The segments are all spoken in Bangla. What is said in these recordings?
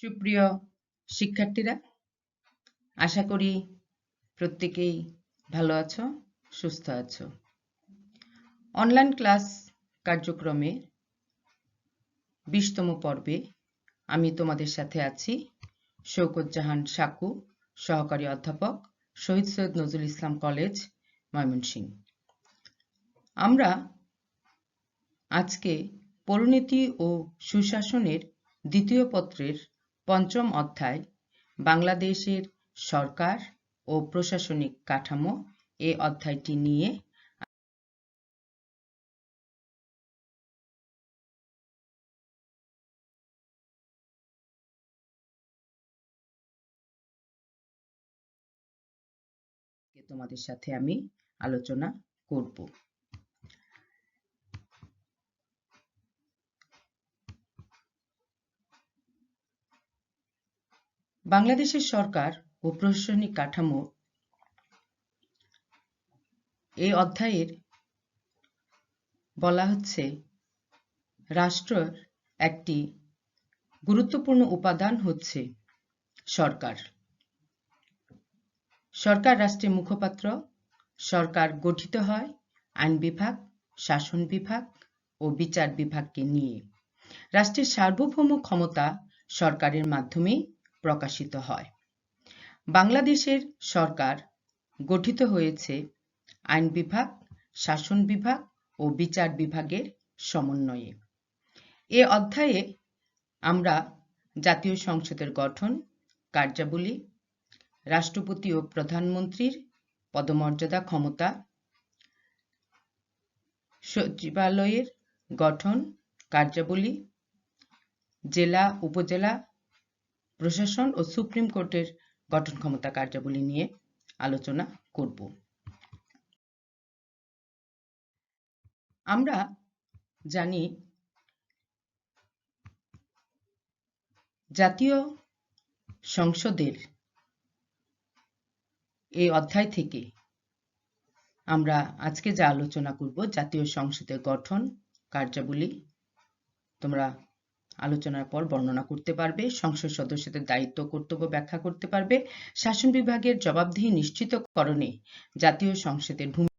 সুপ্রিয় শিক্ষার্থীরা, আশা করি প্রত্যেকেই ভালো আছো, সুস্থ আছো। অনলাইন ক্লাস কার্যক্রমে 20তম পর্বে আমি তোমাদের সাথে আছি শওকত জাহান সাকু, সহকারী অধ্যাপক, শহীদ সৈয়দ নজরুল ইসলাম কলেজ, ময়মনসিংহ। আমরা আজকে পরিণতি ও সুশাসনের দ্বিতীয় পত্রের 5ম অধ্যায় বাংলাদেশের সরকার ও প্রশাসনিক কাঠামো এই অধ্যায়টি নিয়ে তোমাদের সাথে আমি আলোচনা করব। বাংলাদেশের সরকার ও প্রশাসনিক কাঠামো এই অধ্যায়ের বলা হচ্ছে রাষ্ট্রের একটি গুরুত্বপূর্ণ উপাদান হচ্ছে সরকার। সরকার রাষ্ট্রের মুখপাত্র। সরকার গঠিত হয় আইন বিভাগ, শাসন বিভাগ ও বিচার বিভাগকে নিয়ে। রাষ্ট্রের সার্বভৌম ক্ষমতা সরকারের মাধ্যমেই প্রকাশিত হয়। বাংলাদেশের সরকার গঠিত হয়েছে আইন বিভাগ, শাসন বিভাগ ও বিচার বিভাগের সমন্বয়ে। এ অধ্যায়ে আমরা জাতীয় সংসদের গঠন, কার্যাবলী, রাষ্ট্রপতি ও প্রধানমন্ত্রীর পদমর্যাদা, ক্ষমতা, সচিবালয়ের গঠন, কার্যাবলী, জেলা উপজেলা প্রশাসন ও সুপ্রিম কোর্টের গঠন ক্ষমতা কার্যাবলী নিয়ে আলোচনা করব। আমরা জানি জাতীয় সংসদের এই অধ্যায় থেকে আমরা আজকে যা আলোচনা করব, জাতীয় সংসদের গঠন, কার্যাবলী তোমরা আলোচনার পর বর্ণনা করতে পারবে, সংসদ সদস্যদের দায়িত্ব কর্তব্য ব্যাখ্যা করতে পারবে, শাসন বিভাগের জবাবদিহি নিশ্চিতকরণে জাতীয় সংসদের ভূমিকা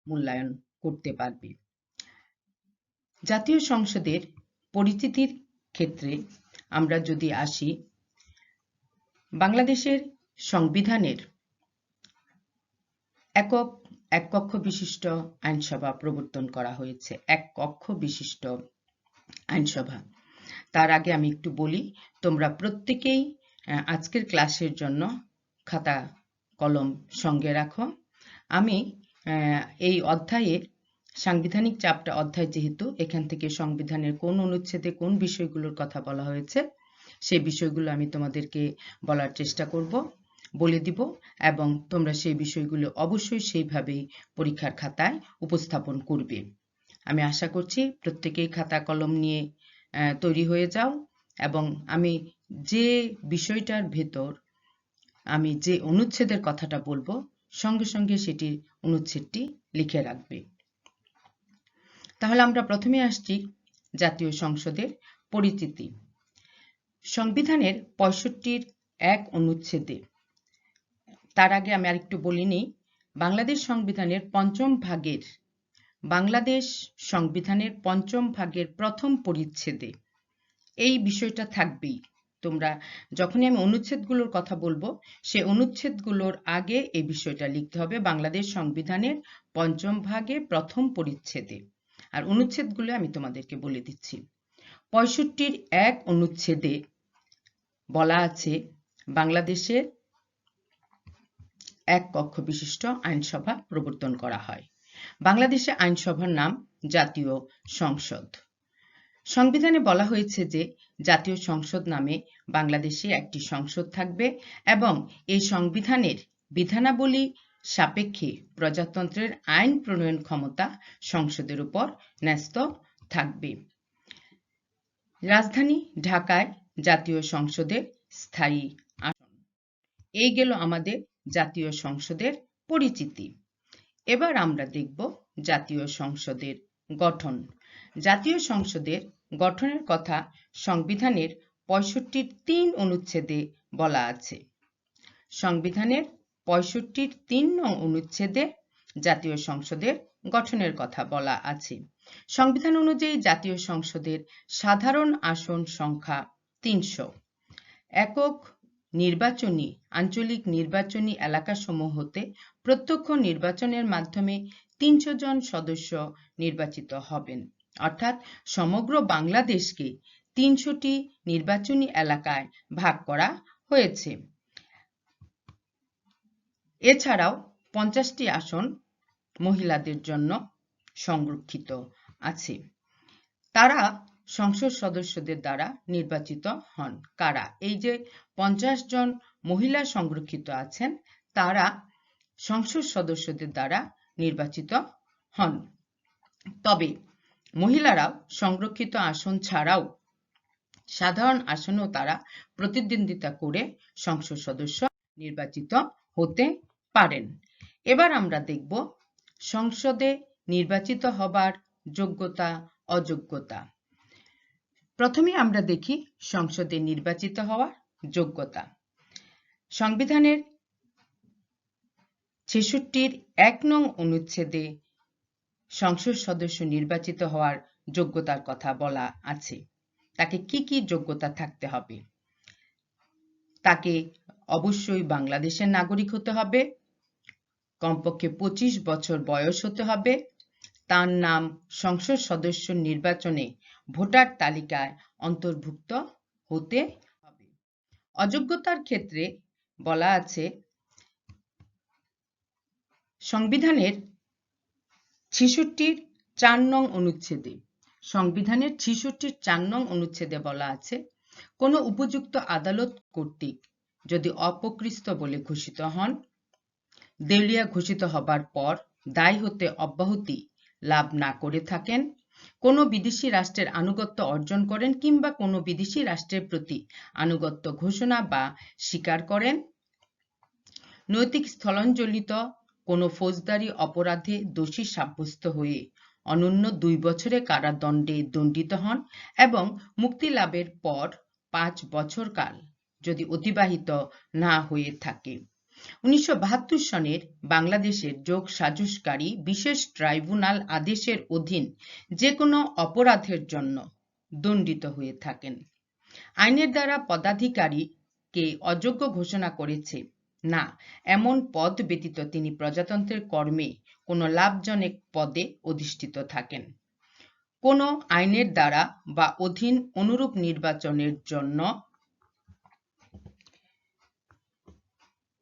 মূল্যায়ন করতে পারবে। জাতীয় সংসদের পরিচিতির ক্ষেত্রে আমরা যদি আসি, বাংলাদেশের সংবিধানের এক কক্ষ বিশিষ্ট আইনসভা প্রবর্তন করা হয়েছে। এক কক্ষ বিশিষ্ট আইনসভা। তার আগে আমি একটু বলি, তোমরা প্রত্যেকেই আজকের ক্লাসের জন্য খাতা কলম সঙ্গে রাখো। আমি এই অধ্যায়ের সাংবিধানিক চাপটা অধ্যায়, যেহেতু এখান থেকে সংবিধানের কোন অনুচ্ছেদে কোন বিষয়গুলোর কথা বলা হয়েছে সেই বিষয়গুলো আমি তোমাদেরকে বলার চেষ্টা করব, বলে দিব, এবং তোমরা সেই বিষয়গুলো অবশ্যই সেইভাবেই পরীক্ষার খাতায় উপস্থাপন করবে। আমি আশা করছি প্রত্যেকেই খাতা কলম নিয়ে তৈরি হয়ে যাও, এবং আমি যে বিষয়টার ভেতর আমি যে অনুচ্ছেদের কথাটা বলবো সঙ্গে সঙ্গে সেটির অনুচ্ছেদটি লিখে রাখবে। তাহলে আমরা প্রথমে আসছি জাতীয় সংসদের পরিচিতি। সংবিধানের 65-র 1 অনুচ্ছেদে, তার আগে আমি আরেকটু বলিনি, বাংলাদেশ সংবিধানের পঞ্চম ভাগের প্রথম পরিচ্ছেদে এই বিষয়টা থাকবেই। তোমরা যখনই আমি অনুচ্ছেদগুলোর কথা বলবো, সে অনুচ্ছেদগুলোর আগে এই বিষয়টা লিখতে হবে, বাংলাদেশ সংবিধানের পঞ্চম ভাগে প্রথম পরিচ্ছেদে। আর অনুচ্ছেদগুলো আমি তোমাদেরকে বলে দিচ্ছি। 65-র 1 অনুচ্ছেদে বলা আছে বাংলাদেশের এক কক্ষ বিশিষ্ট আইনসভা প্রবর্তন করা হয়। বাংলাদেশে আইনসভার নাম জাতীয় সংসদ। সংবিধানে বলা হয়েছে যে জাতীয় সংসদ নামে বাংলাদেশে একটি সংসদ থাকবে এবং এই সংবিধানের বিধানাবলী সাপেক্ষে প্রজাতন্ত্রের আইন প্রণয়ন ক্ষমতা সংসদের উপর ন্যস্ত থাকবে। রাজধানী ঢাকায় জাতীয় সংসদের স্থায়ী আসন। এই গেল আমাদের জাতীয় সংসদের পরিচিতি। এবার আমরা দেখব জাতীয় সংসদের গঠন। জাতীয় সংসদের গঠনের কথা সংবিধানের ৬৫-৩ অনুচ্ছেদে বলা আছে। সংবিধানের ৬৫-৩ নং অনুচ্ছেদে জাতীয় সংসদের গঠনের কথা বলা আছে। সংবিধান অনুযায়ী জাতীয় সংসদের সাধারণ আসন সংখ্যা ৩০০। একক নির্বাচনী আঞ্চলিক নির্বাচনী এলাকাসমূহ হতে প্রত্যক্ষ নির্বাচনের মাধ্যমে ৩০০ জন সদস্য নির্বাচিত হবেন। অর্থাৎ সমগ্র বাংলাদেশকে ৩০০টি নির্বাচনী এলাকায় ভাগ করা হয়েছে। এছাড়াও ৫০টি আসন মহিলাদের জন্য সংরক্ষিত আছে। তারা সংসদ সদস্যদের দ্বারা নির্বাচিত হন। কারা? এই যে ৫০ জন মহিলা সংরক্ষিত আছেন, তারা সংসদ সদস্যদের দ্বারা নির্বাচিত হন। তবে মহিলারাও সংরক্ষিত আসন ছাড়াও সাধারণ আসনেও তারা প্রতিদ্বন্দ্বিতা করে সংসদ সদস্য নির্বাচিত হতে পারেন। এবার আমরা দেখব সংসদে নির্বাচিত হবার যোগ্যতা অযোগ্যতা। প্রথমে আমরা দেখি সংসদে নির্বাচিত হওয়ার যোগ্যতা। সংবিধানের ৬৬-র ১ নং অনুচ্ছেদে সংসদ সদস্য নির্বাচিত হওয়ার যোগ্যতার কথা বলা আছে। তাকে কি কি যোগ্যতা থাকতে হবে? তাকে অবশ্যই বাংলাদেশের নাগরিক হতে হবে, কমপক্ষে ২৫ বছর বয়স হতে হবে, তার নাম সংসদ সদস্য নির্বাচনে ভোটার তালিকায় অন্তর্ভুক্ত হতে হবে। অযোগ্যতার ক্ষেত্রে বলা আছে সংবিধানের ৬৬-র ৪ নং অনুচ্ছেদে, সংবিধানের ৬৬-র ৪ নং অনুচ্ছেদে বলা আছে কোনো উপযুক্ত আদালত কর্তৃক যদি অপকৃত বলে ঘোষিত হন, দেউলিয়া ঘোষিত হবার পর দায় হতে অব্যাহতি লাভ না করে থাকেন, কোনো বিদেশি রাষ্ট্রের আনুগত্য অর্জন করেন কিংবা কোনো বিদেশি রাষ্ট্রের প্রতি আনুগত্য ঘোষণা বা স্বীকার করেন, নৈতিক স্থলনজনিত কোনো ফৌজদারি অপরাধে দোষী সাব্যস্ত হয়ে অনূন্য ২ বছরের কারাদণ্ডে দণ্ডিত হন এবং মুক্তি লাভের পর ৫ বছর কাল যদি অতিবাহিত না হয়ে থাকে। ১৯৭২ সনের বাংলাদেশের যোগসাজশকারী বিশেষ ট্রাইব্যুনাল আদেশের অধীন যে কোনো অপরাধের জন্য দণ্ডিত হয়ে থাকেন। আইনের দ্বারা পদাধিকারীকে অযোগ্য ঘোষণা করেছে না এমন পদ ব্যতীত তিনি প্রজাতন্ত্রের কর্মে কোনো লাভজনক পদে অধিষ্ঠিত থাকেন। কোনো আইনের দ্বারা বা অধীন অনুরূপ নির্বাচনের জন্য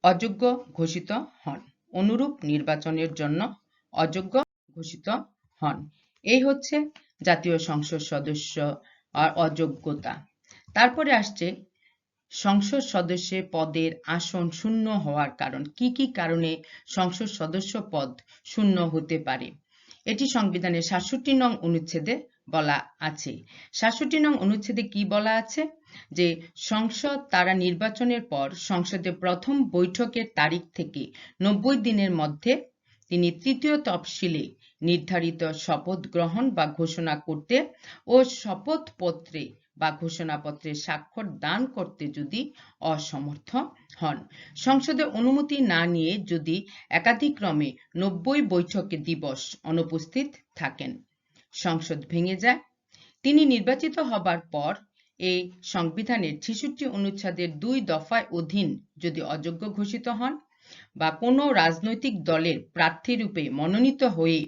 অযোগ্য ঘোষিত হন। অনুরূপ নির্বাচনের জন্য অযোগ্য ঘোষিত হন। এই হচ্ছে জাতীয় সংসদ সদস্য আর অযোগ্যতা। তারপরে আসছে সংসদ সদস্য পদের আসন শূন্য হওয়ার কারণ। কি কি কারণে সংসদ সদস্য পদ শূন্য হতে পারে? এটি সংবিধানের ৬৭ নং অনুচ্ছেদে বলা আছে। ৬৭ নং অনুচ্ছেদে কি বলা আছে? যে সংসদ তারা নির্বাচনের পর সংসদে প্রথম বৈঠকের তারিখ থেকে ৯০ দিনের মধ্যে তিনি তৃতীয় তফসিলে নির্ধারিত শপথ গ্রহণ বা ঘোষণা করতে ও শপথপত্রে বা ঘোষণাপত্রে স্বাক্ষর দান করতে যদি অসমর্থ হন, সংসদে অনুমতি না নিয়ে যদি একাধিক্রমে ৯০ বৈঠকে দিবস অনুপস্থিত থাকেন, সংসদ ভেঙে যায়, তিনি নির্বাচিত হবার পর এই সংবিধানের ৬৬ অনুচ্ছেদের ২ দফায় অধীন যদি অযোগ্য ঘোষিত হন বা কোনো রাজনৈতিক দলের প্রার্থীরূপে মনোনীত হয়ে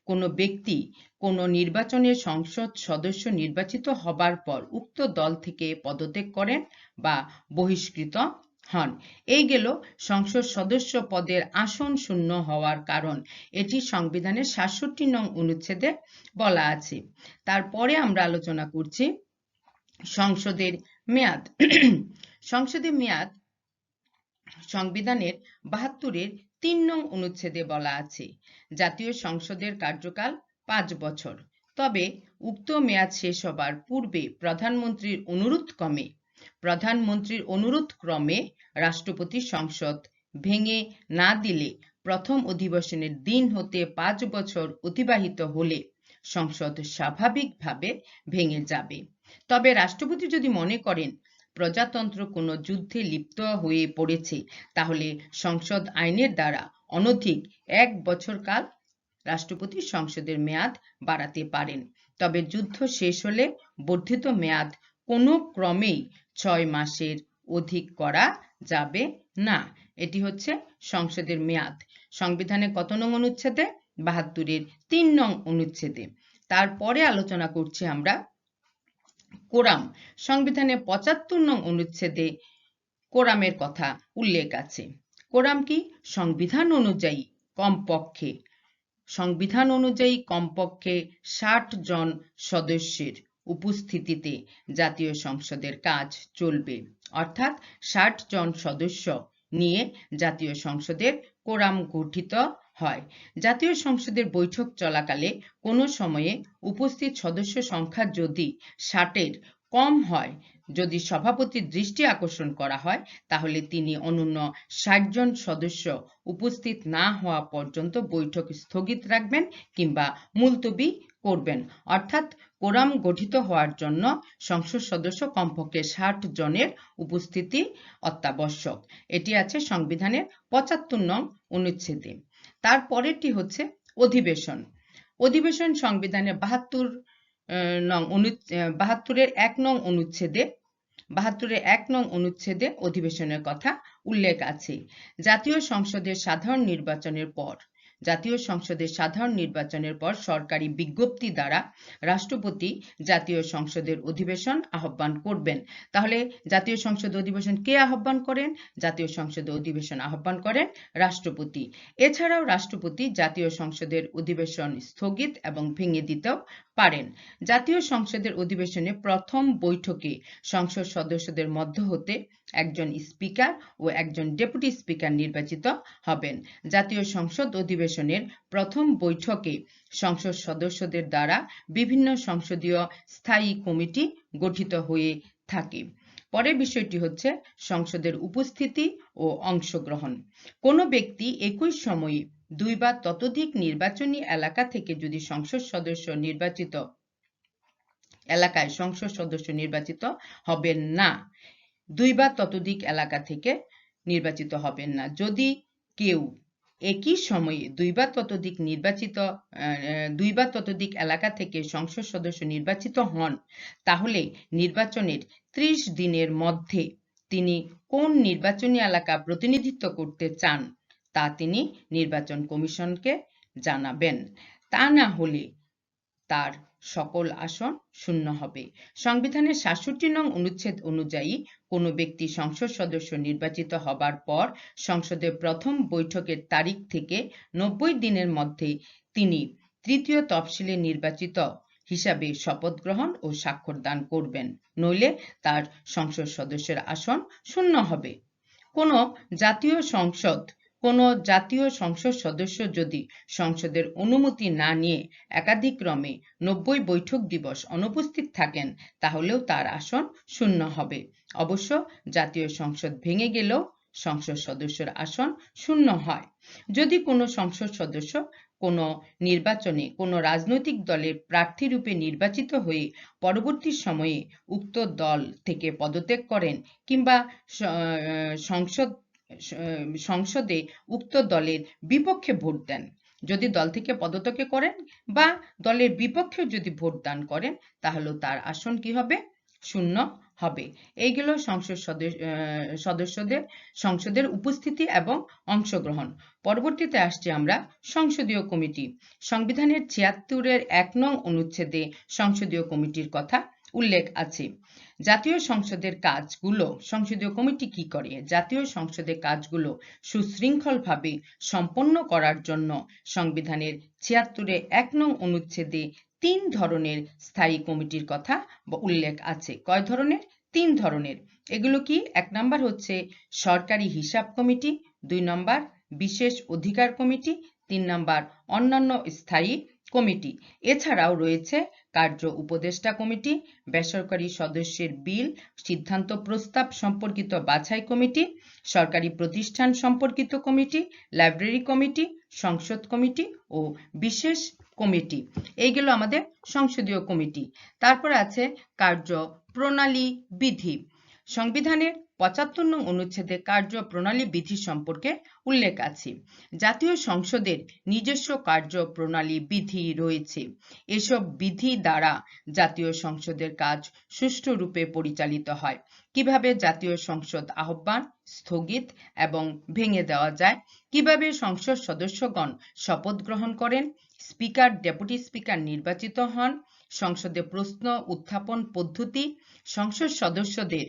কোনো ব্যক্তি কোনো নির্বাচনের সংসদ সদস্য নির্বাচিত হবার পর উক্ত দল থেকে পদত্যাগ করেন বা বহিষ্কৃত হন। এই গেল সংসদ সদস্য পদের আসন শূন্য হওয়ার কারণ। এটি সংবিধানের ৬৭ নং অনুচ্ছেদে বলা আছে। তারপরে আমরা আলোচনা করছি সংসদের মেয়াদ। সংসদের মেয়াদ সংবিধানের ৭২-এর 3 নং অনুচ্ছেদে বলা আছে জাতীয় সংসদের কার্যকাল 5 বছর। তবে উক্ত মেয়াদ শেষ হবার পূর্বে প্রধানমন্ত্রীর অনুরোধ ক্রমে রাষ্ট্রপতি সংসদ ভেঙে না দিলে প্রথম অধিবেশনের দিন হতে 5 বছর অতিবাহিত হলে সংসদ স্বাভাবিকভাবে ভেঙে যাবে। তবে রাষ্ট্রপতি যদি মনে করেন প্রজাতন্ত্র কোনো যুদ্ধে লিপ্ত হয়ে পড়েছে, তাহলে সংসদ আইনের দ্বারা অনধিক 1 বছর কাল রাষ্ট্রপতি সংসদের মেয়াদ বাড়াতে পারেন। তবে যুদ্ধ শেষ হলে বর্ধিত মেয়াদ কোনো ক্রমেই 6 মাসের অধিক করা যাবে না। এটি হচ্ছে সংসদের মেয়াদ। সংবিধানে কত নং অনুচ্ছেদে? 72-এর 3 নং অনুচ্ছেদে। তারপরে আলোচনা করছি আমরা কোরাম। সংবিধানে 75 নং অনুচ্ছেদে কোরামের কথা উল্লেখ আছে। কোরাম কি? সংবিধান অনুযায়ী কমপক্ষে 60 জন সদস্যের উপস্থিতিতে জাতীয় সংসদের কাজ চলবে। অর্থাৎ 60 জন সদস্য নিয়ে জাতীয় সংসদের কোরাম গঠিত হয়। জাতীয় সংসদের বৈঠক চলাকালে কোনো সময়ে উপস্থিত সদস্য সংখ্যা যদি 60-এর কম হয়, যদি সভাপতির দৃষ্টি আকর্ষণ করা হয়, তাহলে তিনি অনূন্য 60 জন সদস্য উপস্থিত না হওয়া পর্যন্ত বৈঠক স্থগিত রাখবেন কিংবা মুলতবি করবেন। অর্থাৎ কোরাম গঠিত হওয়ার জন্য সংসদ সদস্য কমপক্ষে 60 জনের উপস্থিতি অত্যাবশ্যক। এটি আছে সংবিধানের 75 নং অনুচ্ছেদে। তারপরেরটি হচ্ছে অধিবেশন। অধিবেশন সংবিধানের 72-এর 1 নং অনুচ্ছেদে অধিবেশনের কথা উল্লেখ আছে। জাতীয় সংসদের সাধারণ নির্বাচনের পর সরকারি বিজ্ঞপ্তি দ্বারা রাষ্ট্রপতি জাতীয় সংসদের অধিবেশন আহ্বান করবেন। তাহলে জাতীয় সংসদ অধিবেশন কে আহ্বান করেন? জাতীয় সংসদ অধিবেশন আহ্বান করেন রাষ্ট্রপতি। এছাড়াও রাষ্ট্রপতি জাতীয় সংসদের অধিবেশন স্থগিত এবং ভেঙে দিতেও পারেন। জাতীয় সংসদের অধিবেশনে প্রথম বৈঠকে সংসদ সদস্যদের মধ্য হতে একজন স্পিকার ও একজন ডেপুটি স্পিকার নির্বাচিত হবেন। জাতীয় সংসদ অধিবেশনের প্রথম বৈঠকে সংসদ সদস্যদের দ্বারা বিভিন্ন সংসদীয় স্থায়ী কমিটি গঠিত হয়ে থাকে। পরের বিষয়টি হচ্ছে সংসদের উপস্থিতি ও অংশগ্রহণ। কোনো ব্যক্তি একই সময়ে 2 বা ততোধিক নির্বাচনী এলাকা থেকে যদি সংসদ সদস্য নির্বাচিত হবেন না। 2 বা ততোধিক এলাকা থেকে নির্বাচিত হবেন না। যদি কেউ একই সময়ে 2 বা ততোধিক এলাকা থেকে সংসদ সদস্য নির্বাচিত হন, তাহলে নির্বাচনের 30 দিনের মধ্যে তিনি কোন নির্বাচনী এলাকা প্রতিনিধিত্ব করতে চান তা তিনি নির্বাচন কমিশনকে জানাবেন। তা না হলে তার সকল আসন শূন্য হবে। সংবিধানের 66 নং অনুচ্ছেদ অনুযায়ী কোনো ব্যক্তি সংসদ সদস্য নির্বাচিত হবার পর সংসদের প্রথম বৈঠকের তারিখ থেকে 90 দিনের মধ্যে তিনি তৃতীয় তফসিলে নির্বাচিত হিসাবে শপথ গ্রহণ ও স্বাক্ষর দান করবেন, নইলে তার সংসদ সদস্যের আসন শূন্য হবে। কোনো জাতীয় সংসদ সদস্য যদি সংসদের অনুমতি না নিয়ে একাধিক্রমে 90 বৈঠক দিবস অনুপস্থিত থাকেন, তাহলেও তার আসন শূন্য হবে। অবশ্য জাতীয় সংসদ ভেঙে গেলেও সংসদ সদস্যের আসন শূন্য হয়। যদি কোনো সংসদ সদস্য কোনো নির্বাচনে কোনো রাজনৈতিক দলের প্রার্থী রূপে নির্বাচিত হয়ে পরবর্তী সময়ে উক্ত দল থেকে পদত্যাগ করেন কিংবা সংসদে উক্ত দলের বিপক্ষে ভোট দেন, যদি দল থেকে পদত্যাগ করেন বা দলের বিপক্ষে যদি ভোট দান করেন, তাহলে তার আসন কি হবে? শূন্য হবে। এইগুলো সংসদের উপস্থিতি এবং অংশগ্রহণ। পরবর্তীতে আসছি আমরা সংসদীয় কমিটি। সংবিধানের 76-এর 1 নং অনুচ্ছেদে সংসদীয় কমিটির কথা উল্লেখ আছে। জাতীয় সংসদের সংসদীয় কমিটি কি করে? জাতীয় সংসদের কাজগুলো সুশৃঙ্খলভাবে সম্পন্ন করার জন্য সংবিধানের 76-এর 1 নং অনুচ্ছেদে 3 ধরনের স্থায়ী কমিটির কথা উল্লেখ আছে। কয় ধরনের? 3 ধরনের। এগুলো কি? 1 নম্বর হচ্ছে সরকারি হিসাব কমিটি, 2 নম্বর বিশেষ অধিকার কমিটি, 3 নাম্বার অন্যান্য স্থায়ী কমিটি। এছাড়াও রয়েছে কার্য উপদেষ্টা কমিটি, বেসরকারি সদস্যের বিল সিদ্ধান্ত প্রস্তাব সম্পর্কিত বাছাই কমিটি, সরকারি প্রতিষ্ঠান সম্পর্কিত কমিটি, লাইব্রেরি কমিটি, সংসদ কমিটি ও বিশেষ কমিটি। এইগুলো আমাদের সংসদীয় কমিটি। তারপর আছে কার্য প্রণালী বিধি। সংবিধানের 75 নং অনুচ্ছেদে কার্য প্রণালী বিধি সম্পর্কে উল্লেখ আছে। জাতীয় সংসদের নিজস্ব কার্য প্রণালী বিধি রয়েছে। এসব বিধি দ্বারা জাতীয় সংসদের কাজ সুষ্ঠুরূপে পরিচালিত হয়। কিভাবে জাতীয় সংসদ আহ্বান, স্থগিত এবং ভেঙে দেওয়া যায়, কিভাবে সংসদ সদস্যগণ শপথ গ্রহণ করেন, স্পিকার, ডেপুটি স্পিকার নির্বাচিত হন, সংসদে প্রশ্ন উত্থাপন পদ্ধতি, সংসদ সদস্যদের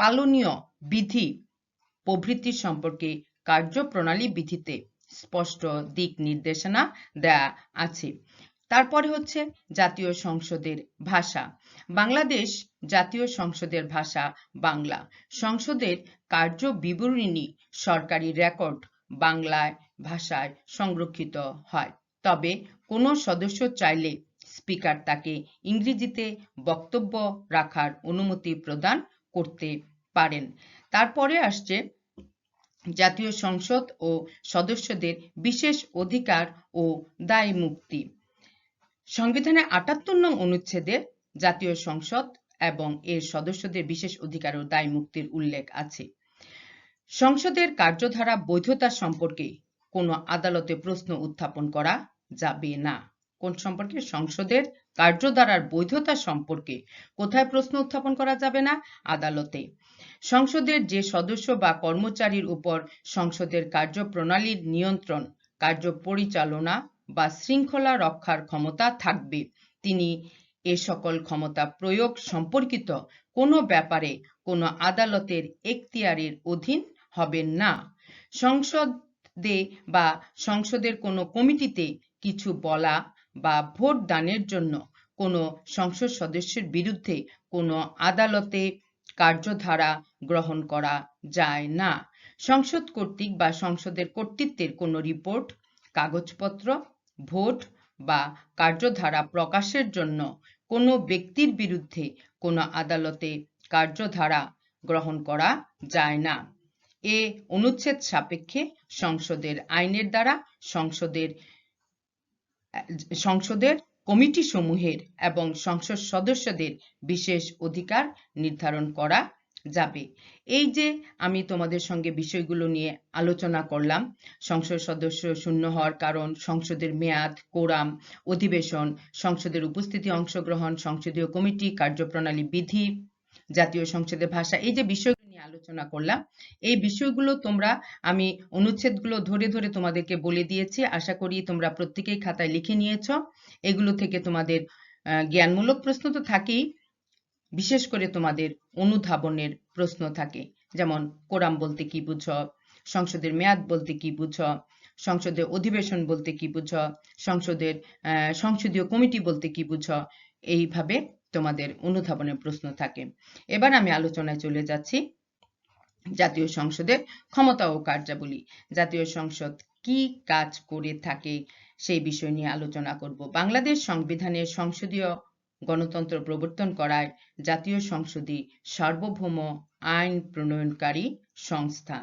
পালনীয় বিধি প্রভৃতি সম্পর্কে কার্যপ্রণালী বিধিতে স্পষ্ট দিক নির্দেশনা দেয়া আছে। তারপরে হচ্ছে জাতীয় সংসদের ভাষা। বাংলাদেশ জাতীয় সংসদের ভাষা বাংলা। সংসদের কার্য বিবরণী সরকারি রেকর্ড বাংলায় ভাষায় সংরক্ষিত হয়। তবে কোনো সদস্য চাইলে স্পিকার তাকে ইংরেজিতে বক্তব্য রাখার অনুমতি প্রদান করতে পারেন। তারপরে আসছে জাতীয় সংসদ ও সদস্যদের বিশেষ অধিকার ও দায় মুক্তি। সংবিধানের 78 নং অনুচ্ছেদে জাতীয় সংসদ এবং এর সদস্যদের বিশেষ অধিকার ও দায় মুক্তির উল্লেখ আছে। সংসদের কার্যধারা বৈধতা সম্পর্কে কোনো আদালতে প্রশ্ন উত্থাপন করা যাবে না। কোন সম্পর্কে? সংসদের কার্যধারার বৈধতা সম্পর্কে কোথায় প্রশ্ন উত্থাপন করা যাবে না? আদালতে। সংসদের যে সদস্য বা কর্মচারীর উপর সংসদের কার্যপ্রণালীর নিয়ন্ত্রণ, কার্য পরিচালনা বা শৃঙ্খলা রক্ষার ক্ষমতা থাকবে, তিনি এ সকল ক্ষমতা প্রয়োগ সম্পর্কিত কোনো ব্যাপারে কোনো আদালতের এখতিয়ারের অধীন হবেন না। সংসদে বা সংসদের কোনো কমিটিতে কিছু বলা বা ভোট দানের জন্য কোনো সংসদ সদস্যের বিরুদ্ধে কোনো আদালতে কার্যধারা গ্রহণ করা যায় না। সংসদ কর্তৃক বা সংসদের কর্তৃত্বের কোনো রিপোর্ট, কাগজপত্র, ভোট বা কার্যধারা প্রকাশের জন্য কোনো ব্যক্তির বিরুদ্ধে কোনো আদালতে কার্যধারা গ্রহণ করা যায় না। এ অনুচ্ছেদ সাপেক্ষে সংসদের আইনের দ্বারা সংসদের কমিটি সমূহের এবং সংসদ সদস্যদের বিশেষ অধিকার নির্ধারণ করা যাবে। এই যে আমি তোমাদের সঙ্গে বিষয়গুলো নিয়ে আলোচনা করলাম, সংসদ সদস্য শূন্য হওয়ার কারণ, সংসদের মেয়াদ, কোরাম, অধিবেশন, সংসদের উপস্থিতি, অংশগ্রহণ, সংসদীয় কমিটি, কার্যপ্রণালী বিধি, জাতীয় সংসদের ভাষা, এই যে বিষয়গুলো নিয়ে আলোচনা করলাম, এই বিষয়গুলো তোমরা আমি অনুচ্ছেদগুলো ধরে ধরে তোমাদেরকে বলে দিয়েছি। আশা করি তোমরা প্রত্যেকেই খাতায় লিখে নিয়েছ। এগুলো থেকে তোমাদের জ্ঞানমূলক প্রশ্ন তো থাকেই, বিশেষ করে তোমাদের অনুধাবনের প্রশ্ন থাকে। যেমন কোরাম বলতে কি বুঝো, সংসদের মেয়াদ বলতে কি বুঝো, সংসদের অধিবেশন বলতে কি বুঝো, সংসদীয় কমিটি বলতে কি বুঝো, এইভাবে তোমাদের অনুধাবনের প্রশ্ন থাকে। এবার আমি আলোচনায় চলে যাচ্ছি জাতীয় সংসদের ক্ষমতা ও কার্যাবলী। জাতীয় সংসদ কি কাজ করে থাকে সেই বিষয় নিয়ে আলোচনা করব। বাংলাদেশ সংবিধানের সংসদীয় গণতন্ত্র প্রবর্তন করায় জাতীয় সংসদই সার্বভৌম আইন প্রণয়নকারী সংস্থা।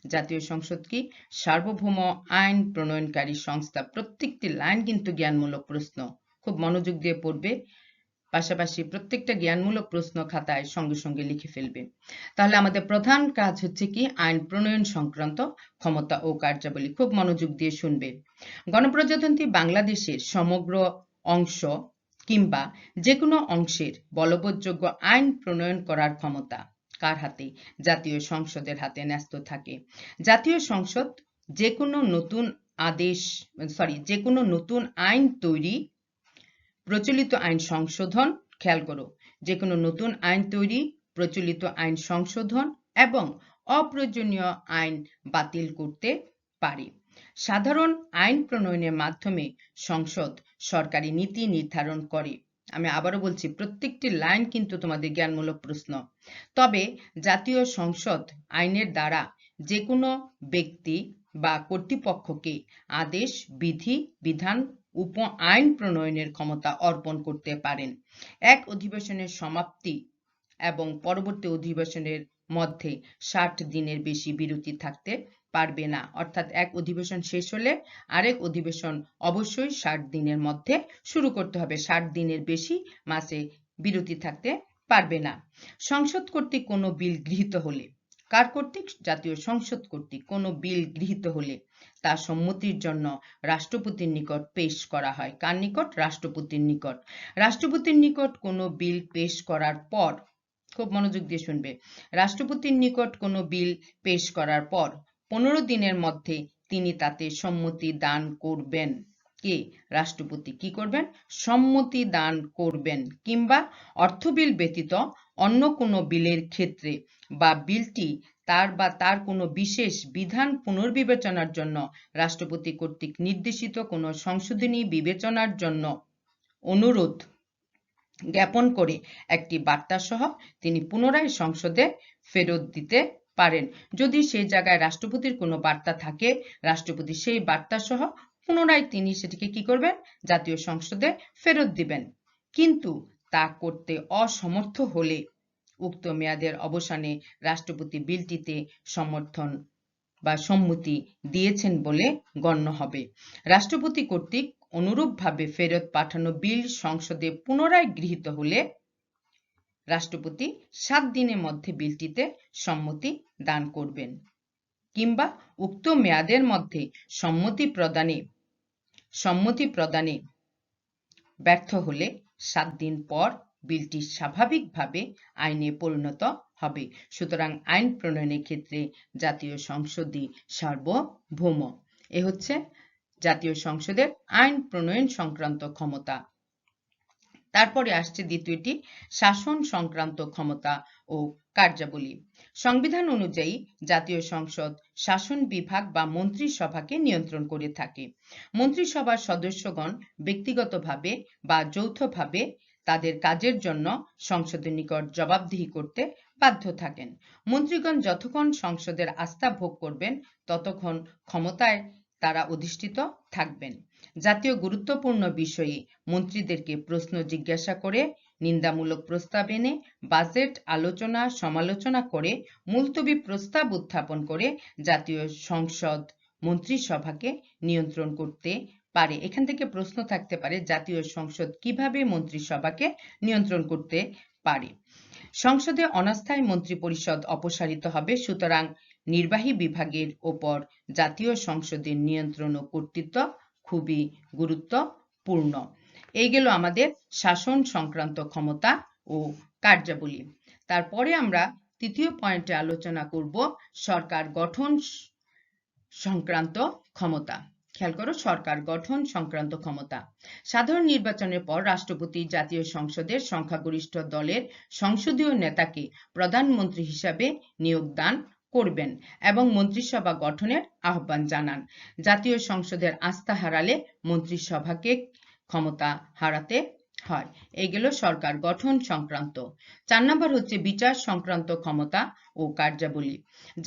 জাতীয় সংসদ কি? সার্বভৌম আইন প্রণয়নকারী সংস্থা। প্রত্যেকটি লাইন কিন্তু জ্ঞানমূলক প্রশ্ন, খুব মনোযোগ দিয়ে পড়বে, পাশাপাশি প্রত্যেকটা জ্ঞানমূলক প্রশ্ন খাতায় সঙ্গে সঙ্গে লিখে ফেলবে। তাহলে আমাদের প্রধান কাজ হচ্ছে কি? আইন প্রণয়ন সংক্রান্ত ক্ষমতা ও কার্যাবলী। খুব মনোযোগ দিয়ে শুনবে। গণপ্রজাতন্ত্রী বাংলাদেশের সমগ্র অংশ কিংবা যে কোনো অংশের বলবৎযোগ্য আইন প্রণয়ন করার ক্ষমতা কার হাতে? জাতীয় সংসদের হাতে ন্যস্ত থাকে। জাতীয় সংসদ যে কোনো নতুন আইন তৈরি, প্রচলিত আইন সংশোধন, খেয়াল করো, যে কোনো নতুন আইন তৈরি, প্রচলিত আইন সংশোধন এবং অপ্রয়োজনীয় আইন বাতিল করতে পারে। সাধারণ আইন প্রণয়নের মাধ্যমে সংসদ সরকারি নীতি নির্ধারণ করে। আমি আবারও বলছি, প্রত্যেকটি লাইন কিন্তু তোমাদের জ্ঞানমূলক প্রশ্ন। তবে জাতীয় সংসদ আইনের দ্বারা যে কোনো ব্যক্তি, বা কর্তৃপক্ষকে আদেশ, বিধি, বিধান, আইন প্রণয়নের ক্ষমতা অর্পণ করতে পারেন। এক অধিবেশনের সমাপ্তি এবং পরবর্তী অধিবেশনের মধ্যে 60 দিনের বেশি বিরতি থাকতে পারবে না। অর্থাৎ এক অধিবেশন শেষ হলে আরেক অধিবেশন অবশ্যই 60 দিনের মধ্যে শুরু করতে হবে। 60 দিনের বেশি মাসে বিরতি থাকতে পারবে না। সংসদ কর্তৃক কোনো বিল গৃহীত হলে, কার কর্তৃক? জাতীয় সংসদ কর্তৃক কোনো বিল গৃহীত হলে তা সম্মতির জন্য রাষ্ট্রপতির নিকট পেশ করা হয়। কার নিকট? রাষ্ট্রপতির নিকট। রাষ্ট্রপতির নিকট কোনো বিল পেশ করার পর, খুব মনোযোগ দিয়ে শুনবে, রাষ্ট্রপতির নিকট কোনো বিল পেশ করার পর 15 দিনের মধ্যে তিনি তাতে সম্মতি দান করবেন। কে? রাষ্ট্রপতি কি করবেন? সম্মতি দান করবেন। কিংবা অর্থ বিল ব্যতীত অন্য কোনো বিলের ক্ষেত্রে বা বিলটি তার কোনো বিশেষ বিধান পুনর্বিবেচনার জন্য রাষ্ট্রপতি কর্তৃক নির্দেশিত কোনো সংশোধনী বিবেচনার জন্য অনুরোধ জ্ঞাপন করে একটি বার্তা সহ তিনি পুনরায় সংসদে ফেরত দিতে পারেন। যদি সেই জায়গায় রাষ্ট্রপতির কোনো বার্তা থাকে, রাষ্ট্রপতি সেই বার্তা সহ পুনরায় তিনি সেটিকে কি করবেন? জাতীয় সংসদে ফেরত দিবেন। কিন্তু তা করতে অসমর্থ হলে উক্ত মেয়াদের অবসানে রাষ্ট্রপতি বিলটিতে সমর্থন বা সম্মতি দিয়েছেন বলে গণ্য হবে। রাষ্ট্রপতি কর্তৃক অনুরূপভাবে ফেরত পাঠানো বিল সংসদে পুনরায় গৃহীত হলে রাষ্ট্রপতি 7 দিনের মধ্যে বিলটিতে সম্মতি দান করবেন। কিংবা উক্ত মেয়াদের মধ্যে সম্মতি প্রদানে ব্যর্থ হলে 7 দিন পর বিলটি স্বাভাবিকভাবে আইনে পরিণত হবে। সুতরাং আইন প্রণয়নের ক্ষেত্রে জাতীয় সংসদই সার্বভৌম। এ হচ্ছে জাতীয় সংসদের আইন প্রণয়ন সংক্রান্ত ক্ষমতা। তারপরে আসছে দ্বিতীয়টি, শাসন সংক্রান্ত ক্ষমতা ও কার্যাবলী। সংবিধান অনুযায়ী জাতীয় সংসদ শাসন বিভাগ বা মন্ত্রিসভাকে নিয়ন্ত্রণ করে থাকে। মন্ত্রিসভার সদস্যগণ ব্যক্তিগতভাবে বা যৌথভাবে তাদের কাজের জন্য সংসদের নিকট জবাবদিহি করতে বাধ্য থাকেন। মন্ত্রীগণ যতক্ষণ সংসদের আস্থা ভোগ করবেন ততক্ষণ ক্ষমতায় তারা অধিষ্ঠিত থাকবেন। জাতীয় গুরুত্বপূর্ণ বিষয়ে মন্ত্রীদেরকে প্রশ্ন জিজ্ঞাসা করে, নিন্দামূলক প্রস্তাব এনে, বাজেট আলোচনা সমালোচনা করে, মুলতবি প্রস্তাব উত্থাপন করে জাতীয় সংসদ মন্ত্রিসভাকে নিয়ন্ত্রণ করতে পারে। এখান থেকে প্রশ্ন থাকতে পারে, জাতীয় সংসদ কিভাবে মন্ত্রিসভাকে নিয়ন্ত্রণ করতে পারে? সংসদে অনাস্থায়ী মন্ত্রী পরিষদ অপসারিত হবে। সুতরাং নির্বাহী বিভাগের ওপর জাতীয় সংসদের নিয়ন্ত্রণ ও কর্তৃত্ব খুবই গুরুত্বপূর্ণ। এই গেল আমাদের শাসন সংক্রান্ত ক্ষমতা ও কার্যাবলী। তারপরে আমরা তৃতীয় পয়েন্টে আলোচনা করব সরকার গঠন সংক্রান্ত ক্ষমতা। খেয়াল করো, সরকার গঠন সংক্রান্ত ক্ষমতা। সাধারণ নির্বাচনের পর রাষ্ট্রপতি জাতীয় সংসদের সংখ্যাগরিষ্ঠ দলের সংসদীয় নেতাকে প্রধানমন্ত্রী হিসাবে নিয়োগ দান করবেন এবং মন্ত্রিসভা গঠনের আহ্বান জানান। জাতীয় সংসদের আস্থা হারালে মন্ত্রিসভাকে ক্ষমতা হারাতে হয়। এই গেল সরকার গঠন সংক্রান্ত। 4 নম্বর হচ্ছে বিচার সংক্রান্ত ক্ষমতা ও কার্যাবলী।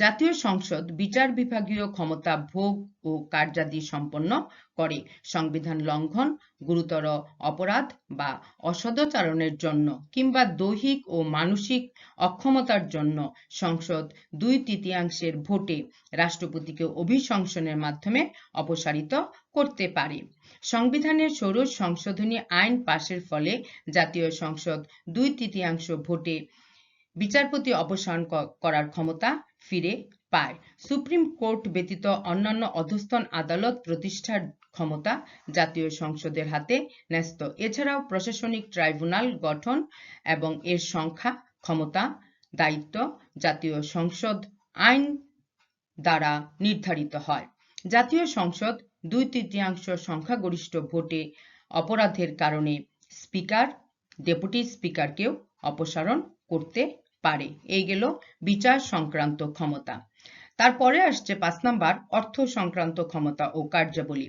জাতীয় সংসদ বিচার বিভাগীয় ক্ষমতা ভোগ ও কার্যাদি সম্পন্ন করে। সংবিধান লঙ্ঘন, গুরুতর অপরাধ বা অসদাচরণের জন্য কিংবা দৈহিক ও মানসিক অক্ষমতার জন্য সংসদ 2/3 ভোটে রাষ্ট্রপতিকে অভিশংসনের মাধ্যমে অপসারিত করতে পারে। সংবিধানের ষোড়শ সংশোধনী আইন পাশের ফলে জাতীয় সংসদ 2/3 ভোটে বিচারপতি অপসারণ করার ক্ষমতা ফিরে পায়। সুপ্রিম কোর্ট ব্যতীত অন্যান্য অধস্তন আদালত প্রতিষ্ঠার ক্ষমতা জাতীয় সংসদের হাতে ন্যস্ত। এছাড়াও প্রশাসনিক ট্রাইব্যুনাল গঠন এবং এর সংখ্যা, ক্ষমতা, দায়িত্ব জাতীয় সংসদ আইন দ্বারা নির্ধারিত হয়। জাতীয় সংসদ 2/3 সংখ্যাগরিষ্ঠ ভোটে অপরাধের কারণে স্পিকার, ডেপুটি স্পিকারকেও অপসারণ করতে পারে। এই গেল বিচার সংক্রান্ত ক্ষমতা। তারপরে আসছে 5 নম্বর, অর্থ সংক্রান্ত ক্ষমতা ও কার্যাবলী।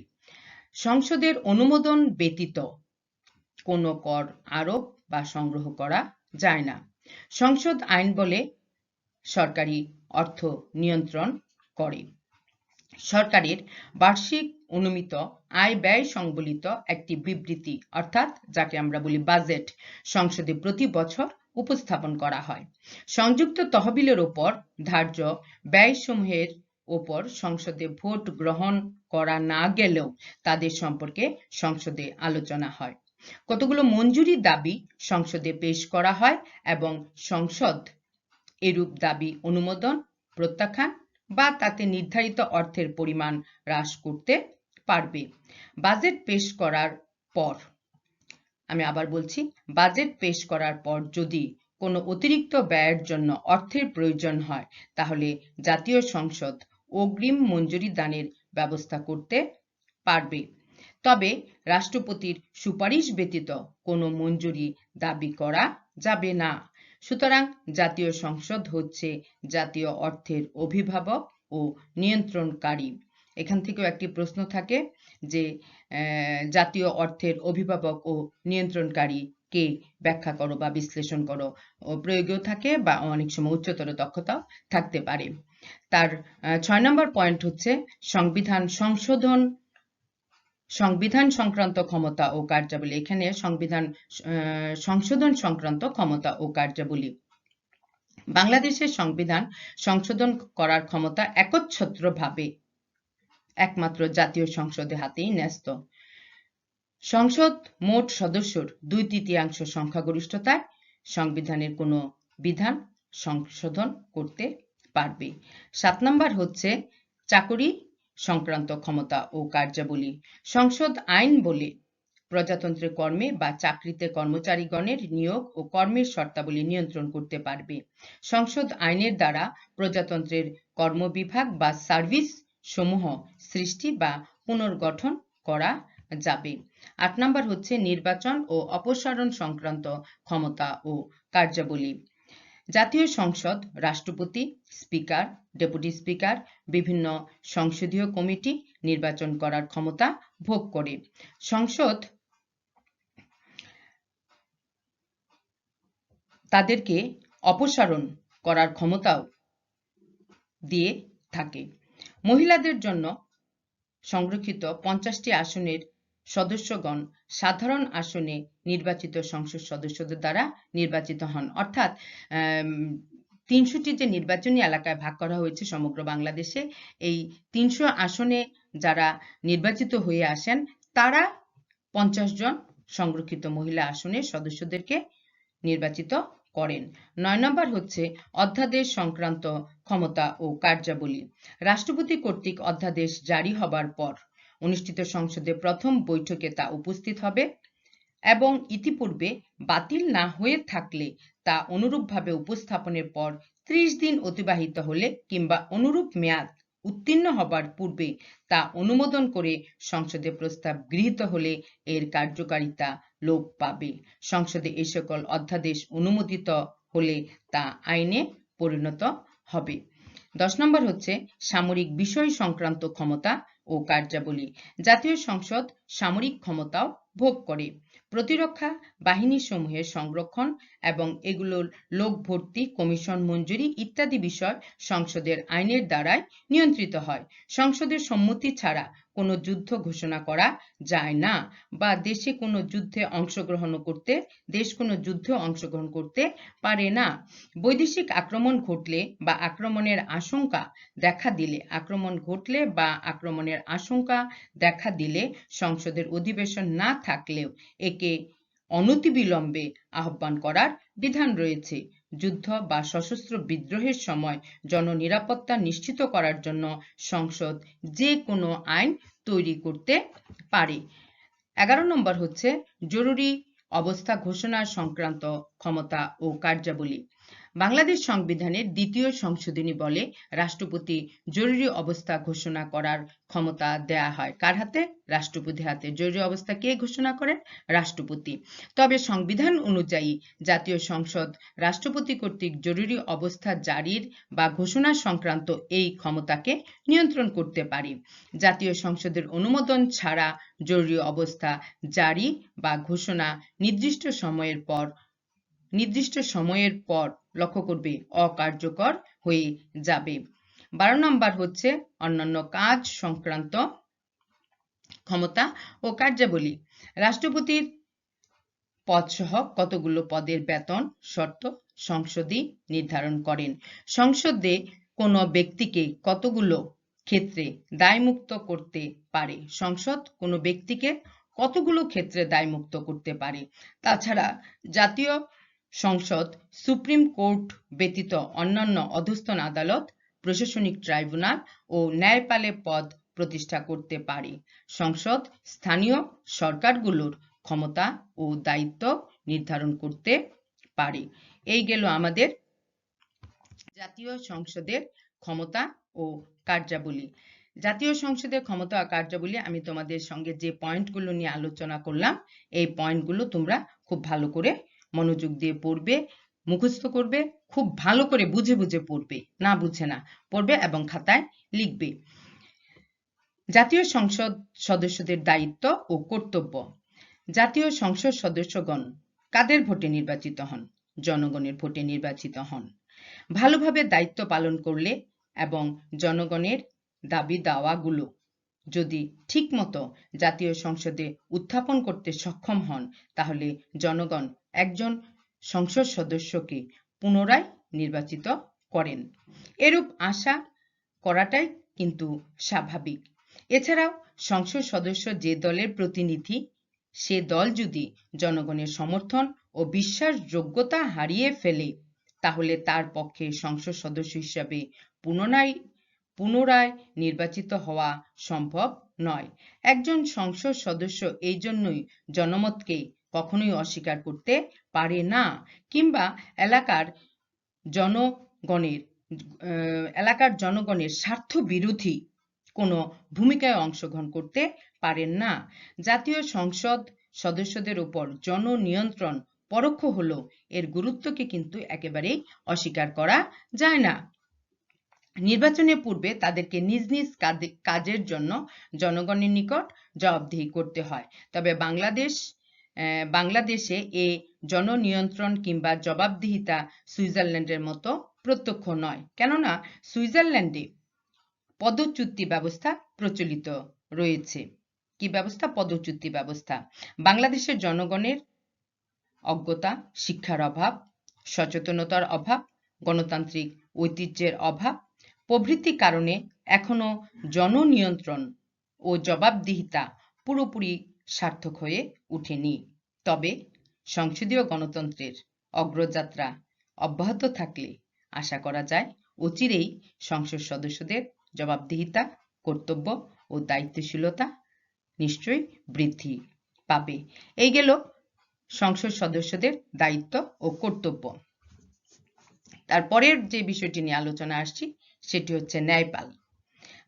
সংসদের অনুমোদন ব্যতীত কোনো কর আরোপ বা সংগ্রহ করা যায় না। সংসদ আইন বলে সরকারি অর্থ নিয়ন্ত্রণ করে। সরকারের বার্ষিক অনুমিত আয় ব্যয় সংবলিত একটি বিবৃতি অর্থাৎ যাকে আমরা বলি বাজেট সংসদে প্রতি বছর উপস্থাপন করা হয়। সংযুক্ত তহবিলের ওপর ধার্য ব্যয়সমূহের ওপর সংসদে ভোট গ্রহণ করা না গেলেও তাদের সম্পর্কে সংসদে আলোচনা হয়। কতগুলো মঞ্জুরির দাবি সংসদে পেশ করা হয় এবং সংসদ এরূপ দাবি অনুমোদন, প্রত্যাখ্যান বা তাতে নির্ধারিত অর্থের পরিমাণ হ্রাস করতে পারবে। বাজেট পেশ করার পর, আমি আবার বলছি, বাজেট পেশ করার পর যদি কোনো অতিরিক্ত ব্যয়ের জন্য অর্থের প্রয়োজন হয় তাহলে জাতীয় সংসদ অগ্রিম মঞ্জুরি দানের ব্যবস্থা করতে পারবে। তবে রাষ্ট্রপতির সুপারিশ ব্যতীত কোনো মঞ্জুরি দাবি করা যাবে না। সুতরাং জাতীয় সংসদ হচ্ছে জাতীয় অর্থের অভিভাবক ও নিয়ন্ত্রণকারী। এখান থেকেও একটি প্রশ্ন থাকে যে জাতীয় অর্থের অভিভাবক ও নিয়ন্ত্রণকারী কে, ব্যাখ্যা করো বা বিশ্লেষণ করো। প্রয়োগেও থাকে বা অনেক সময় উচ্চতর দক্ষতাও থাকতে পারে। তার 6 নম্বর পয়েন্ট হচ্ছে সংবিধান সংক্রান্ত ক্ষমতা ও কার্যাবলী। এখানে সংশোধন সংক্রান্ত ক্ষমতা ও কার্যাবলী। বাংলাদেশের সংবিধান সংশোধন করার ক্ষমতা একচ্ছত্রভাবে একমাত্র জাতীয় সংসদের হাতেই ন্যস্ত। সংসদ মোট সদস্যর 2/3 সংখ্যাগরিষ্ঠতায় সংবিধানের কোনো বিধান সংশোধন করতে পারবে। 7 নম্বর হচ্ছে চাকরি সংক্রান্ত ক্ষমতা ও কার্যাবলী। সংসদ আইন বলে প্রজাতন্ত্রের কর্মে বা চাকরিতে কর্মচারীগণের নিয়োগ ও কর্মের শর্তাবলী নিয়ন্ত্রণ করতে পারবে। সংসদ আইনের দ্বারা প্রজাতন্ত্রের কর্মবিভাগ বা সার্ভিস সমূহ সৃষ্টি বা পুনর্গঠন করা যাবে। 8 নম্বর হচ্ছে নির্বাচন ও অপসারণ সংক্রান্ত ক্ষমতা ও কার্যাবলী। জাতীয় সংসদ রাষ্ট্রপতি, স্পিকার, ডেপুটি স্পিকার, বিভিন্ন সংসদীয় কমিটি নির্বাচন করার ক্ষমতা ভোগ করে। সংসদ তাদেরকে অপসারণ করার ক্ষমতাও দিয়ে থাকে। মহিলাদের জন্য সংরক্ষিত 50টি আসনের সদস্যগণ সাধারণ আসনে নির্বাচিত সংসদ সদস্যদের দ্বারা নির্বাচিত হন। অর্থাৎ 300টি যে নির্বাচনী এলাকায় ভাগ করা হয়েছে সমগ্র বাংলাদেশে, এই 300 আসনে যারা নির্বাচিত হয়ে আসেন তারা 50 জন সংরক্ষিত মহিলা আসনের সদস্যদেরকে নির্বাচিত করেন। 9 নম্বর হচ্ছে অধ্যাদেশ সংক্রান্ত ক্ষমতা ও কার্যাবলী। রাষ্ট্রপতি কর্তৃক অধ্যাদেশ জারি হবার পর অনুষ্ঠিত সংসদে প্রথম বৈঠকে তা উপস্থিত হবে এবং ইতিপূর্বে বাতিল না হয়ে থাকলে তা অনুরূপভাবে উপস্থাপনের পর 30 দিন অতিবাহিত হলে কিংবা অনুরূপ মেয়াদ উত্তীর্ণ হবার পূর্বে তা অনুমোদন করে সংসদে প্রস্তাব গৃহীত হলে এর কার্যকারিতা লোপ পাবে। সংসদে এই সকল অধ্যাদেশ অনুমোদিত হলে তা আইনে পরিণত হবে। 10 নম্বর হচ্ছে সামরিক বিষয় সংক্রান্ত ক্ষমতা ও কার্যাবলী। জাতীয় সংসদ সামরিক ক্ষমতাও ভোগ করে। প্রতিরক্ষা বাহিনী সমূহের সংরক্ষণ এবং এগুলোর লোক ভর্তি, কমিশন মঞ্জুরি ইত্যাদি বিষয় সংসদের আইনের দ্বারাই নিয়ন্ত্রিত হয়। সংসদের সম্মতি ছাড়া কোনো যুদ্ধ ঘোষণা করা যায় না বা দেশ কোনো যুদ্ধে অংশগ্রহণ করতে পারে না। বৈদেশিক আক্রমণ ঘটলে বা আক্রমণের আশঙ্কা দেখা দিলে সংসদের অধিবেশন না থাকলেও একে অনতিবিলম্বে আহ্বান করার বিধান রয়েছে। যুদ্ধ বা সশস্ত্র বিদ্রোহের সময় জননিরাপত্তা নিশ্চিত করার জন্য সংসদ যে কোনো আইন তৈরি করতে পারে। 11 নম্বর হচ্ছে জরুরি অবস্থা ঘোষণা সংক্রান্ত ক্ষমতা ও কার্যাবলী। বাংলাদেশ সংবিধানের 2য় সংশোধনী বলে রাষ্ট্রপতি জরুরি অবস্থা ঘোষণা করার ক্ষমতা দেয়া হয়। কার হাতে? রাষ্ট্রপতির হাতে। জরুরি অবস্থা কে ঘোষণা করেন? রাষ্ট্রপতি। তবে সংবিধান অনুযায়ী জাতীয় সংসদ রাষ্ট্রপতি কর্তৃক জরুরি অবস্থা জারির বা ঘোষণা সংক্রান্ত এই ক্ষমতাকে নিয়ন্ত্রণ করতে পারে। জাতীয় সংসদের অনুমোদন ছাড়া জরুরি অবস্থা জারি বা ঘোষণা নির্দিষ্ট সময়ের পর লক্ষ্য করবে অকার্যকর হয়ে যাবে। 12 নম্বর হচ্ছে অন্যান্য কাজ সংক্রান্ত ক্ষমতা ও কার্যাবলী। রাষ্ট্রপতির পদসহ কতগুলো পদের বেতন শর্ত সংসদই নির্ধারণ করেন। সংসদে কোনো ব্যক্তিকে কতগুলো ক্ষেত্রে দায়মুক্ত করতে পারে? সংসদ কোনো ব্যক্তিকে কতগুলো ক্ষেত্রে দায়মুক্ত করতে পারে? তাছাড়া জাতীয় সংসদ সুপ্রিম কোর্ট ব্যতীত অন্যান্য অধস্তন আদালত, প্রশাসনিক ট্রাইব্যুনাল ও ন্যায়পালের পদ প্রতিষ্ঠা করতে পারে। সংসদ স্থানীয় সরকারগুলোর ক্ষমতা ও দায়িত্ব নির্ধারণ করতে পারে। এই গেল আমাদের জাতীয় সংসদের ক্ষমতা ও কার্যাবলী। জাতীয় সংসদের ক্ষমতা ও কার্যাবলী আমি তোমাদের সঙ্গে যে পয়েন্টগুলো নিয়ে আলোচনা করলাম, এই পয়েন্টগুলো তোমরা খুব ভালো করে মনোযোগ দিয়ে পড়বে, মুখস্থ করবে, খুব ভালো করে বুঝে বুঝে পড়বে, না বুঝে না পড়বে এবং খাতায় লিখবে। জাতীয় সংসদ সদস্যদের দায়িত্ব ও কর্তব্য। জাতীয় সংসদ সদস্যগণ কাদের ভোটে নির্বাচিত হন? জনগণের ভোটে নির্বাচিত হন। ভালোভাবে দায়িত্ব পালন করলে এবং জনগণের দাবি দাওয়াগুলো যদি ঠিকমতো জাতীয় সংসদে উত্থাপন করতে সক্ষম হন, তাহলে জনগণ একজন সংসদ সদস্যকে পুনরায় নির্বাচিত করেন। এরূপ আশা করাটাই কিন্তু স্বাভাবিক। এছাড়াও সংসদ সদস্য যে দলের প্রতিনিধি, সে দল যদি জনগণের সমর্থন ও বিশ্বাসযোগ্যতা হারিয়ে ফেলে, তাহলে তার পক্ষে সংসদ সদস্য হিসাবে পুনরায় নির্বাচিত হওয়া সম্ভব নয়। একজন সংসদ সদস্য এই জন্যই জনমতকে কখনোই অস্বীকার করতে পারে না, কিংবা এলাকার জনগণের স্বার্থ বিরোধী কোনো ভূমিকায় অংশগ্রহণ করতে পারেন না। জাতীয় সংসদ সদস্যদের উপর জননিয়ন্ত্রণ পরোক্ষ হলেও এর গুরুত্বকে কিন্তু একেবারেই অস্বীকার করা যায় না। নির্বাচনের পূর্বে তাদেরকে নিজ নিজ কাজের জন্য জনগণের নিকট জবাবদিহি করতে হয়। তবে বাংলাদেশে এ জননিয়ন্ত্রণ কিংবা জবাবদিহিতা সুইজারল্যান্ডের মতো প্রত্যক্ষ নয়, কেননা সুইজারল্যান্ডে পদচ্যুতি ব্যবস্থা প্রচলিত রয়েছে। কি ব্যবস্থা? পদচ্যুতি ব্যবস্থা। বাংলাদেশের জনগণের অজ্ঞতা, শিক্ষার অভাব, সচেতনতার অভাব, গণতান্ত্রিক ঐতিহ্যের অভাব প্রভৃতি কারণে এখনো জননিয়ন্ত্রণ ও জবাবদিহিতা পুরোপুরি সার্থক হয়ে ওঠেনি। তবে সংসদীয় গণতন্ত্রের অগ্রযাত্রা অব্যাহত থাকলে আশা করা যায় অচিরেই সংসদ সদস্যদের জবাবদিহিতা, কর্তব্য ও দায়িত্বশীলতা নিশ্চয়ই বৃদ্ধি পাবে। এই গেল সংসদ সদস্যদের দায়িত্ব ও কর্তব্য। তারপরের যে বিষয়টি নিয়ে আলোচনা আসছি সেটি হচ্ছে ন্যায়পাল।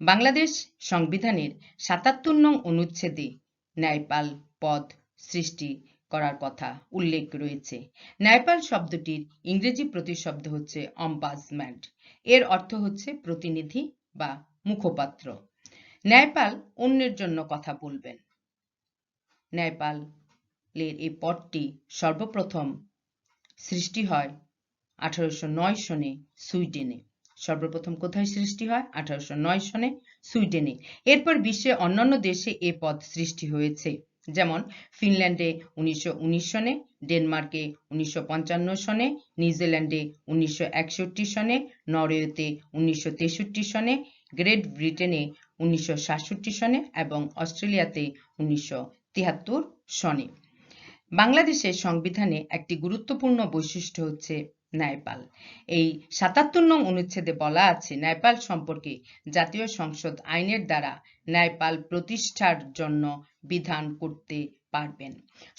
বাংলাদেশ সংবিধানের ৭৭ নং অনুচ্ছেদে ন্যায়পাল পদ সৃষ্টি করার কথা উল্লেখ রয়েছে। ন্যায়পাল শব্দটির ইংরেজি প্রতিশব্দ হচ্ছে অম্বাজম্যান্ট। এর অর্থ হচ্ছে প্রতিনিধি বা মুখপাত্র। ন্যায়পাল অন্যের জন্য কথা বলবেন। ন্যায়পালের এই পদটি সর্বপ্রথম সৃষ্টি হয় 1809 সনে সুইডেনে। সর্বপ্রথম কোথায় সৃষ্টি হয়? 1809 সনে সুইডেনে। এরপর বিশ্বের অন্যান্য দেশে এ পদ সৃষ্টি হয়েছে, যেমন ফিনল্যান্ডে 1919 সনে, ডেনমার্কে 1955 সনে, নিউজিল্যান্ডে 1961 সনে, নরওয়েতে 1963 সনে, গ্রেট ব্রিটেনে 1967 সনে এবং অস্ট্রেলিয়াতে 1973 সনে। বাংলাদেশের সংবিধানে একটি গুরুত্বপূর্ণ বৈশিষ্ট্য হচ্ছে ন্যায়পাল। এই ৭৭ নং অনুচ্ছেদে বলা আছে, ন্যায়পাল সম্পর্কে জাতীয় সংসদ আইনের দ্বারা ন্যায়পাল প্রতিষ্ঠার জন্য বিধান করতে পারবেন।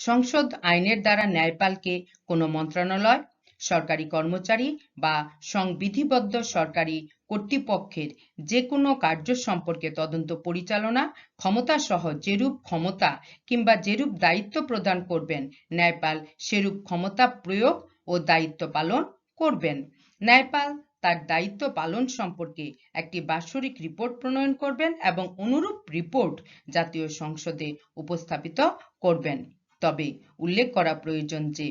সংসদ আইনের দ্বারা ন্যায়পালকে কোনো মন্ত্রণালয়, সরকারি কর্মচারী বা সংবিধিবদ্ধ সরকারি কর্তৃপক্ষের যে কোনো কার্য সম্পর্কে তদন্ত পরিচালনা ক্ষমতা সহ যেরূপ ক্ষমতা কিংবা যেরূপ দায়িত্ব প্রদান করবেন, ন্যায়পাল সেরূপ ক্ষমতা প্রয়োগ ও দায়িত্ব পালন করবেন। ন্যায়পাল তার দায়িত্ব পালন সম্পর্কে একটি বাৎসরিক রিপোর্ট প্রণয়ন করবেন এবং অনুরূপ রিপোর্ট জাতীয় সংসদে উপস্থাপিত করবেন। তবে উল্লেখ করা প্রয়োজন যে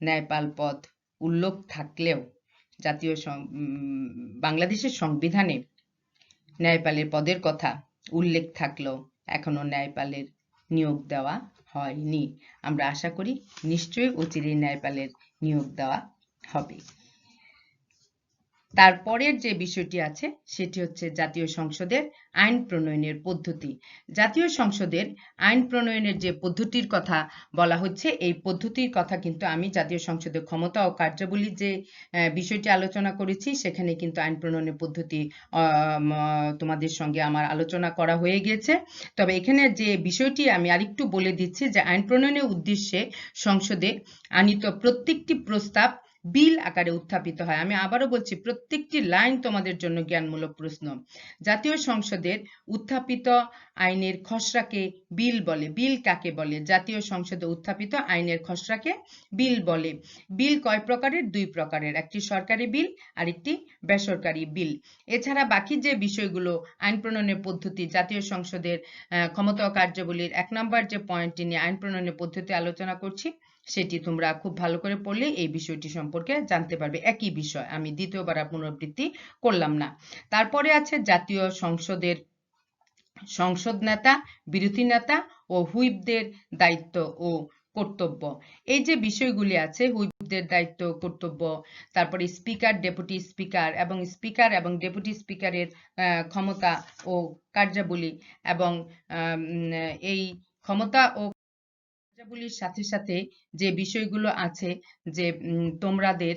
ন্যায়পাল পদ উল্লেখ থাকলেও বাংলাদেশের সংবিধানে ন্যায়পালের পদের কথা উল্লেখ থাকলেও এখনো ন্যায়পালের নিয়োগ দেওয়া হয়নি। আমরা আশা করি নিশ্চয়ই অচিরেই ন্যায়পালের নিয়োগ দেওয়া হবে। তারপরের যে বিষয়টি আছে সেটি হচ্ছে জাতীয় সংসদের আইন প্রণয়নের পদ্ধতি। জাতীয় সংসদের আইন প্রণয়নের যে পদ্ধতির কথা বলা হচ্ছে, এই পদ্ধতির কথা কিন্তু আমি জাতীয় সংসদের ক্ষমতা ও কার্যাবলী যে বিষয়টি আলোচনা করেছি, সেখানে কিন্তু আইন প্রণয়নের পদ্ধতি তোমাদের সঙ্গে আমার আলোচনা করা হয়ে গিয়েছে। তবে এখানে যে বিষয়টি আমি আরেকটু বলে দিচ্ছি যে আইন প্রণয়নের উদ্দেশ্যে সংসদে আনিত প্রত্যেকটি প্রস্তাব বিল আকারে উত্থাপিত হয়। আমি আবারও বলছি, প্রত্যেকটি লাইন তোমাদের জন্য জ্ঞানমূলক প্রশ্ন। জাতীয় সংসদের উত্থাপিত আইনের খসড়াকে বিল বলে। বিল কাকে বলে? জাতীয় সংসদে উত্থাপিত আইনের খসড়াকে বিল বলে। বিল কয় প্রকারের? 2 প্রকারের, একটি সরকারি বিল আর একটি বেসরকারি বিল। এছাড়া বাকি যে বিষয়গুলো আইন প্রণয়নের পদ্ধতি, জাতীয় সংসদের ক্ষমতা ও কার্যাবলীর 1 নম্বর যে পয়েন্টটি নিয়ে আইন প্রণয়নের পদ্ধতি আলোচনা করছি, সেটি তোমরা খুব ভালো করে পড়লে এই বিষয়টি সম্পর্কে জানতে পারবে। একই বিষয়, আমি দ্বিতীয়বার পুনরাবৃত্তি করলাম না। তারপরে আছে জাতীয় সংসদের সংসদ নেতা, বিরোধী নেতা ও হুইপদের দায়িত্ব ও কর্তব্য। এই যে বিষয়গুলি আছে, হুইপদের দায়িত্ব কর্তব্য, তারপরে স্পিকার, ডেপুটি স্পিকার এবং ডেপুটি স্পিকারের ক্ষমতা ও কার্যাবলী, এবং এই ক্ষমতা ও কার্যাবলীর সাথে সাথে যে বিষয়গুলো আছে, যে তোমাদের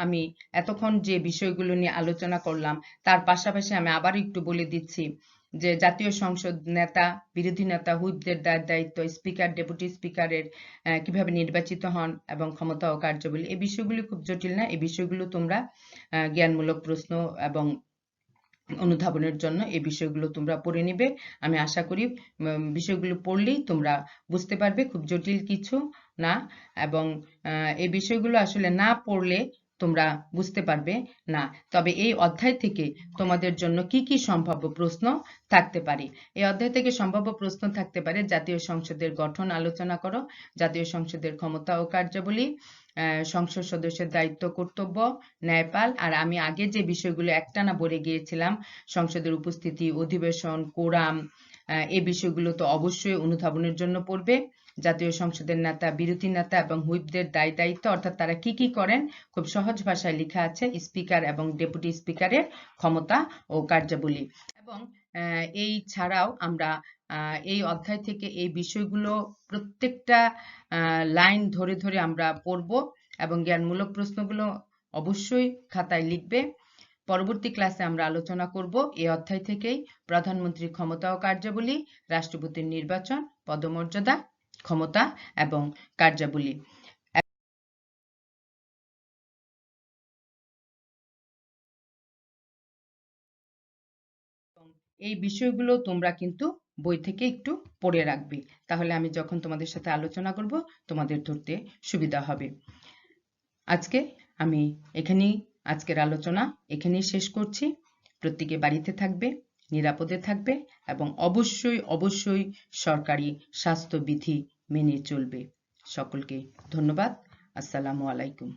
আমি এতক্ষণ যে বিষয়গুলো নিয়ে আলোচনা করলাম, তার পাশাপাশি আমি আবার একটু বলে দিচ্ছি যে জাতীয় সংসদ নেতা, বিরোধী নেতা, হুইপদের দায়িত্ব, স্পিকার, ডেপুটি স্পিকারের কিভাবে নির্বাচিত হন এবং ক্ষমতা ও কার্যাবলী, এই বিষয়গুলি খুব জটিল না। এই বিষয়গুলো তোমরা জ্ঞানমূলক প্রশ্ন এবং অনুধাবনের জন্য এই বিষয়গুলো তোমরা পড়ে নিবে। আমি আশা করি বিষয়গুলো পড়লেই তোমরা বুঝতে পারবে, খুব জটিল কিছু না। এবং এই বিষয়গুলো আসলে না পড়লে তোমরা বুঝতে পারবে না। তবে এই অধ্যায় থেকে তোমাদের জন্য কি কি সম্ভাব্য প্রশ্ন থাকতে পারে? এই অধ্যায় থেকে সম্ভাব্য প্রশ্ন থাকতে পারে: জাতীয় সংসদের গঠন আলোচনা করো, জাতীয় সংসদের ক্ষমতা ও কার্যাবলী, সংসদ সদস্যের দায়িত্ব কর্তব্য, ন্যায়পাল, আর আমি আগে যে বিষয়গুলো একটানা বলে গিয়েছিলাম, সংসদের উপস্থিতি, অধিবেশন, কোরাম, এই বিষয়গুলো তো অবশ্যই অনুধাবনের জন্য পড়বে। জাতীয় সংসদের নেতা, বিরোধী নেতা এবং হুইপদের দায়িত্ব, অর্থাৎ তারা কি কি করেন, খুব সহজ ভাষায় লেখা আছে। স্পিকার এবং ডেপুটি স্পিকারের ক্ষমতা ও কার্যাবলী। এবং এই ছাড়াও আমরা এই অধ্যায় থেকে এই বিষয়গুলো প্রত্যেকটা লাইন ধরে ধরে আমরা পড়ব এবং জ্ঞানমূলক প্রশ্নগুলো অবশ্যই খাতায় লিখবে। পরবর্তী ক্লাসে আমরা আলোচনা করব এই অধ্যায় থেকেই প্রধানমন্ত্রীর ক্ষমতা ও কার্যাবলী, রাষ্ট্রপতির নির্বাচন, পদমর্যাদা, ক্ষমতা এবং কার্যাবলী। এই বিষয়গুলো তোমরা কিন্তু বই থেকে একটু পড়ে রাখবে, তাহলে আমি যখন তোমাদের সাথে আলোচনা করব তোমাদের ধরতে সুবিধা হবে। আজকে আমি আজকের আলোচনা এখানেই শেষ করছি। প্রত্যেকে বাড়িতে থাকবে, নিরাপদে থাকবে এবং অবশ্যই সরকারি স্বাস্থ্যবিধি মেনে চলবে। সকলকে ধন্যবাদ। আসসালামু আলাইকুম।